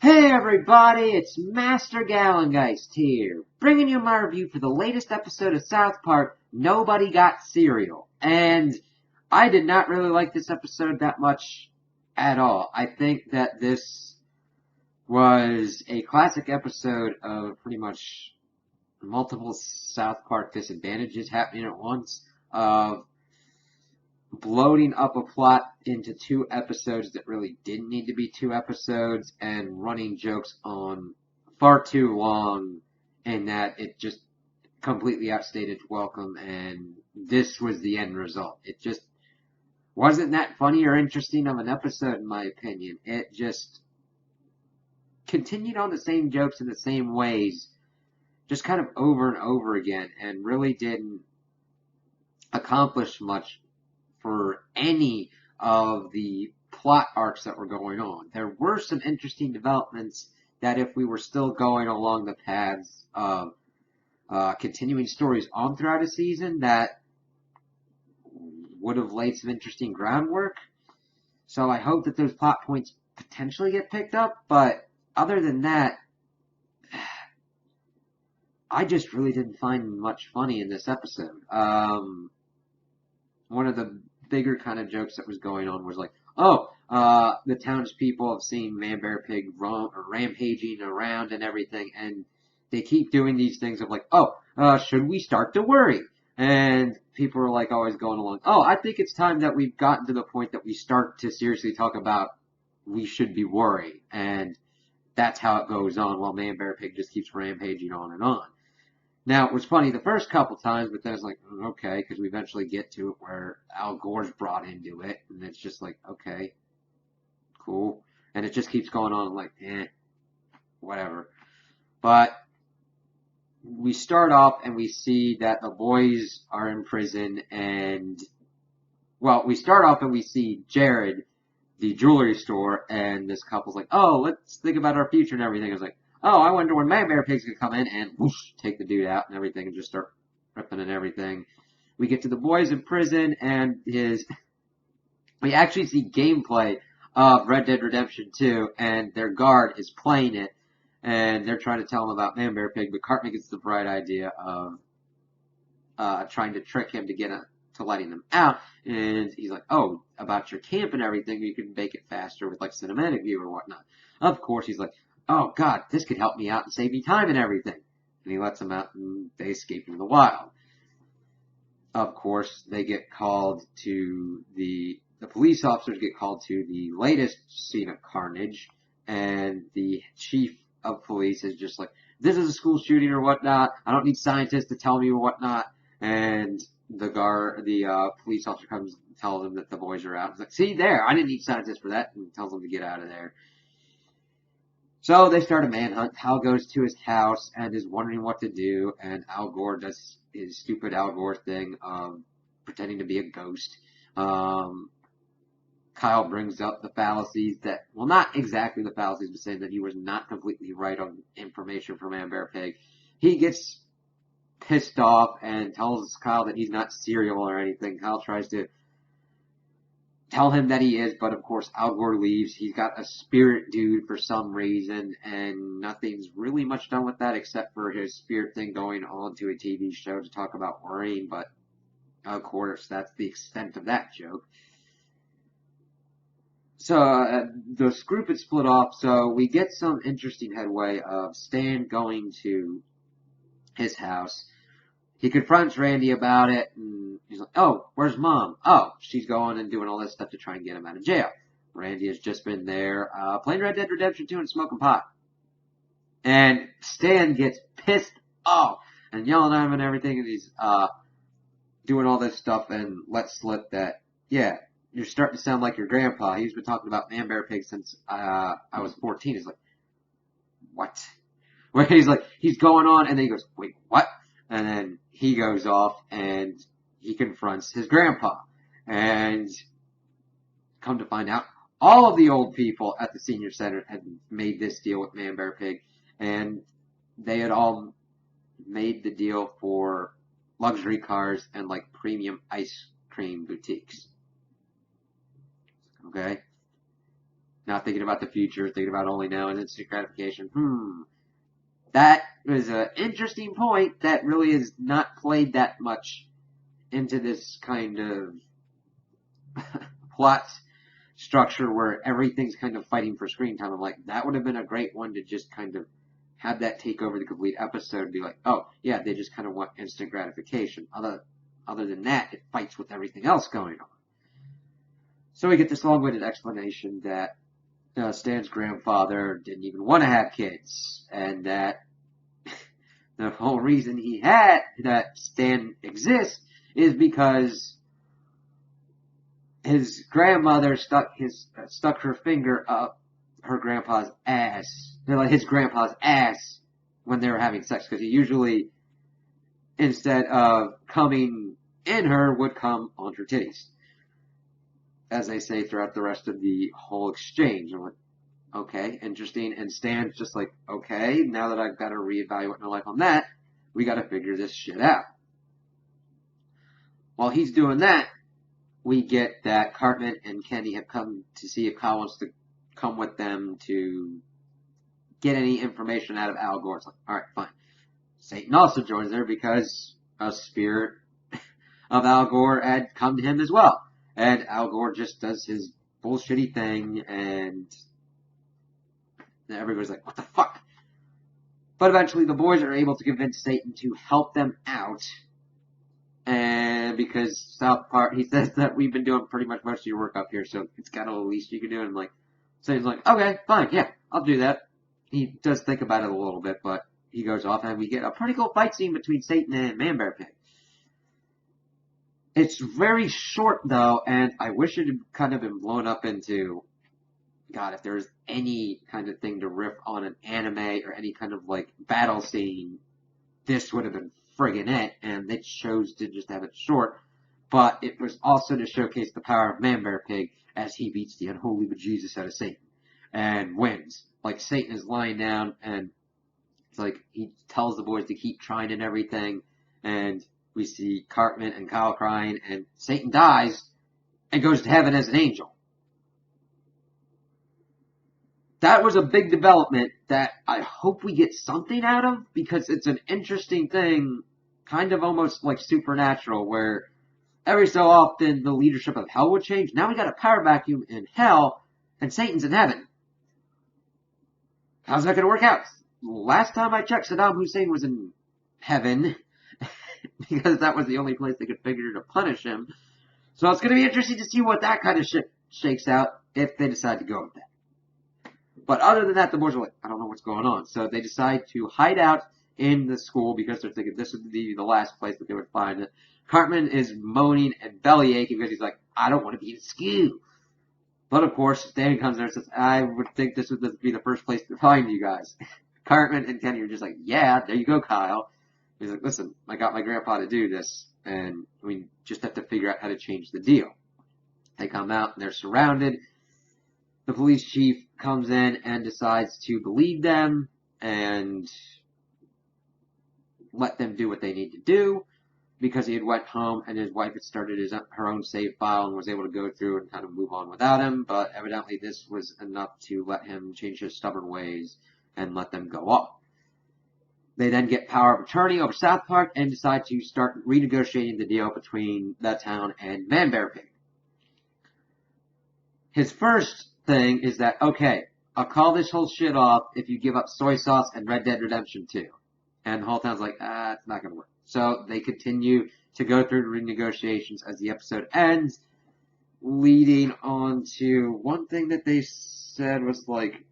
Hey everybody, it's Master Gallengeist here, bringing you my review for the latest episode of South Park, Nobody Got Cereal. And I did not really like this episode that much at all. I think that this was a classic episode of pretty much multiple South Park disadvantages happening at once, of bloating up a plot into two episodes that really didn't need to be two episodes, and running jokes on far too long, and that it just completely outstayed its welcome, and this was the end result. It just wasn't that funny or interesting of an episode, in my opinion. It just continued on the same jokes in the same ways, just kind of over and over again, and really didn't accomplish much for any of the plot arcs that were going on. There were some interesting developments that, if we were still going along the paths of continuing stories on throughout a season, that would have laid some interesting groundwork. So I hope that those plot points potentially get picked up, but other than that, I just really didn't find much funny in this episode. One of the bigger kind of jokes that was going on was like, oh, the townspeople have seen Man Bear Pig rampaging around and everything, and they keep doing these things of like, oh, should we start to worry? And people are like always going along, oh, I think it's time that we've gotten to the point that we start to seriously talk about we should be worried. And that's how it goes on while Man Bear Pig just keeps rampaging on and on. Now, it was funny the first couple times, but then it's like, okay, because we eventually get to it where Al Gore's brought into it, and it's just like, okay, cool. And it just keeps going on like, whatever. But we start off and we see that the boys are in prison, and, well, we start off and we see Jared, the jewelry store, and this couple's like, oh, let's think about our future and everything. It's like, oh, I wonder when Man Bear Pig's gonna come in and whoosh, take the dude out and everything and just start ripping and everything. We get to the boys in prison, and we actually see gameplay of Red Dead Redemption 2, and their guard is playing it, and they're trying to tell him about Man Bear Pig, but Cartman gets the bright idea of trying to trick him to letting them out, and he's like, oh, about your camp and everything, you can make it faster with like cinematic view or whatnot. Of course, he's like, oh god, this could help me out and save me time and everything. And he lets them out, and they escape into the wild. Of course, they get called to the police officers get called to the latest scene of carnage, and the chief of police is just like, this is a school shooting or whatnot. I don't need scientists to tell me or whatnot. And the police officer comes and tells them that the boys are out. He's like, see there, I didn't need scientists for that, and tells them to get out of there. So they start a manhunt. Hal goes to his house and is wondering what to do, and Al Gore does his stupid Al Gore thing of pretending to be a ghost. Um, Kyle brings up the fallacies that, well, not exactly the fallacies, but saying that he was not completely right on information from Man Bear Pig. He gets pissed off and tells Kyle that he's not cereal or anything. Kyle tries to tell him that he is, but of course Al Gore leaves. He's got a spirit dude for some reason, and nothing's really much done with that except for his spirit thing going on to a TV show to talk about worrying, but of course that's the extent of that joke. So the group is split off, so we get some interesting headway of Stan going to his house. He confronts Randy about it, and he's like, oh, where's Mom? Oh, she's going and doing all this stuff to try and get him out of jail. Randy has just been there playing Red Dead Redemption 2 and smoking pot. And Stan gets pissed off and yelling at him and everything, and he's doing all this stuff and lets slip that, yeah, you're starting to sound like your grandpa. He's been talking about Man Bear Pig since I was 14. He's like, what? Where he's like, he's going on, and then he goes, wait, what? And then he goes off and he confronts his grandpa. And come to find out, all of the old people at the senior center had made this deal with Man Bear Pig, and they had all made the deal for luxury cars and like premium ice cream boutiques. Okay? not thinking about the future, thinking about only now and instant gratification. That was an interesting point that really is not played that much into this kind of plot structure where everything's kind of fighting for screen time. I'm like, that would have been a great one to just kind of have that take over the complete episode and be like, oh, yeah, they just kind of want instant gratification. Other than that, it fights with everything else going on. So we get this long-winded explanation that Stan's grandfather didn't even want to have kids, and that the whole reason that Stan exists is because his grandmother stuck her finger up her grandpa's ass, like his grandpa's ass, when they were having sex, because he usually, instead of coming in her, would come on her titties, as they say throughout the rest of the whole exchange. I'm like, okay, interesting. And Stan's just like, okay, now that I've got to reevaluate my life on that, we got to figure this shit out. While he's doing that, we get that Cartman and Kenny have come to see if Kyle wants to come with them to get any information out of Al Gore. It's like, alright, fine. Satan also joins there because a spirit of Al Gore had come to him as well. And Al Gore just does his bullshitty thing, and everybody's like, what the fuck? But eventually the boys are able to convince Satan to help them out. And because South Park, he says that we've been doing pretty much most of your work up here, so it's kind of the least you can do. And I'm like, Satan's like, okay, fine, yeah, I'll do that. He does think about it a little bit, but he goes off, and we get a pretty cool fight scene between Satan and Man Bear Pig. It's very short, though, and I wish it had kind of been blown up into, God, if there's any kind of thing to riff on an anime or any kind of, like, battle scene, this would have been friggin' it, and they chose to just have it short. But it was also to showcase the power of Man Bear Pig as he beats the unholy bejesus out of Satan and wins. Like, Satan is lying down, and it's like he tells the boys to keep trying and everything, and we see Cartman and Kyle crying, and Satan dies and goes to heaven as an angel. That was a big development that I hope we get something out of, because it's an interesting thing, kind of almost like Supernatural, where every so often the leadership of hell would change. Now we got a power vacuum in hell, and Satan's in heaven. How's that going to work out? Last time I checked, Saddam Hussein was in heaven, because that was the only place they could figure to punish him. So it's going to be interesting to see what that kind of shit shakes out if they decide to go with that. But other than that, the boys are like, I don't know what's going on. So they decide to hide out in the school because they're thinking this would be the last place that they would find it. Cartman is moaning and belly aching because he's like, I don't want to be in school. But of course, Stan comes there and says, I would think this would be the first place to find you guys. Cartman and Kenny are just like, yeah, there you go, Kyle. He's like, listen, I got my grandpa to do this, and we just have to figure out how to change the deal. They come out, and they're surrounded. The police chief comes in and decides to believe them and let them do what they need to do, because he had went home and his wife had started her own save file and was able to go through and kind of move on without him, but evidently this was enough to let him change his stubborn ways and let them go off. They then get power of attorney over South Park and decide to start renegotiating the deal between the town and Man Bear Pig. His first thing is that, okay, I'll call this whole shit off if you give up soy sauce and Red Dead Redemption 2. And the whole town's like, it's not going to work. So they continue to go through renegotiations as the episode ends, leading on to one thing that they said was like,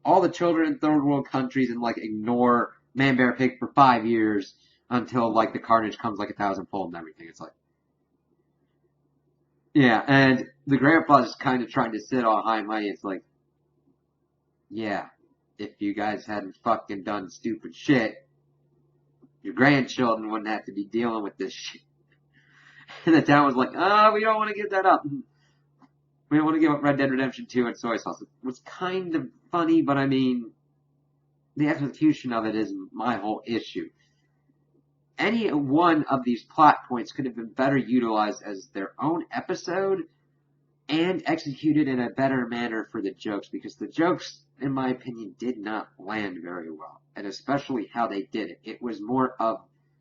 all the children in third world countries and like ignore Man Bear Pig for 5 years until like the carnage comes like 1,000-fold and everything. It's like, yeah, and the grandpa's kind of trying to sit on high money. It's like, yeah, if you guys hadn't fucking done stupid shit, your grandchildren wouldn't have to be dealing with this shit. And the town was like, we don't want to give that up. We don't want to give up Red Dead Redemption 2 and soy sauce. It was kind of funny, but I mean, the execution of it is my whole issue. Any one of these plot points could have been better utilized as their own episode, and executed in a better manner for the jokes, because the jokes, in my opinion, did not land very well, and especially how they did it. It was more of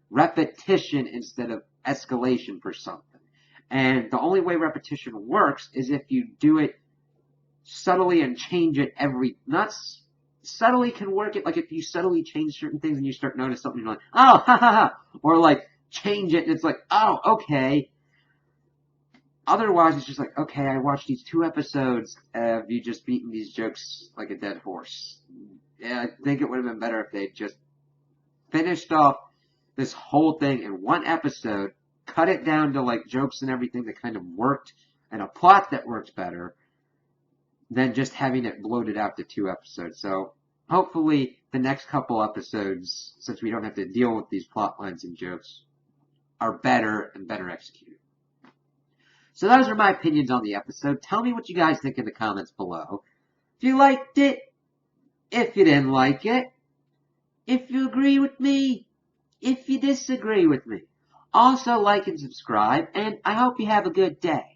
repetition instead of escalation for something. And the only way repetition works is if you do it subtly and change it not subtly can work it, like if you subtly change certain things and you start noticing something, you're like, oh, ha ha ha, or like change it and it's like, oh, okay. Otherwise, it's just like, okay, I watched these 2 episodes of you just beating these jokes like a dead horse. Yeah, I think it would have been better if they just finished off this whole thing in 1 episode, cut it down to like jokes and everything that kind of worked, and a plot that worked better, than just having it bloated out to 2 episodes. So hopefully the next couple episodes, since we don't have to deal with these plot lines and jokes, are better and better executed. So those are my opinions on the episode. Tell me what you guys think in the comments below. If you liked it, if you didn't like it, if you agree with me, if you disagree with me. Also like and subscribe, and I hope you have a good day.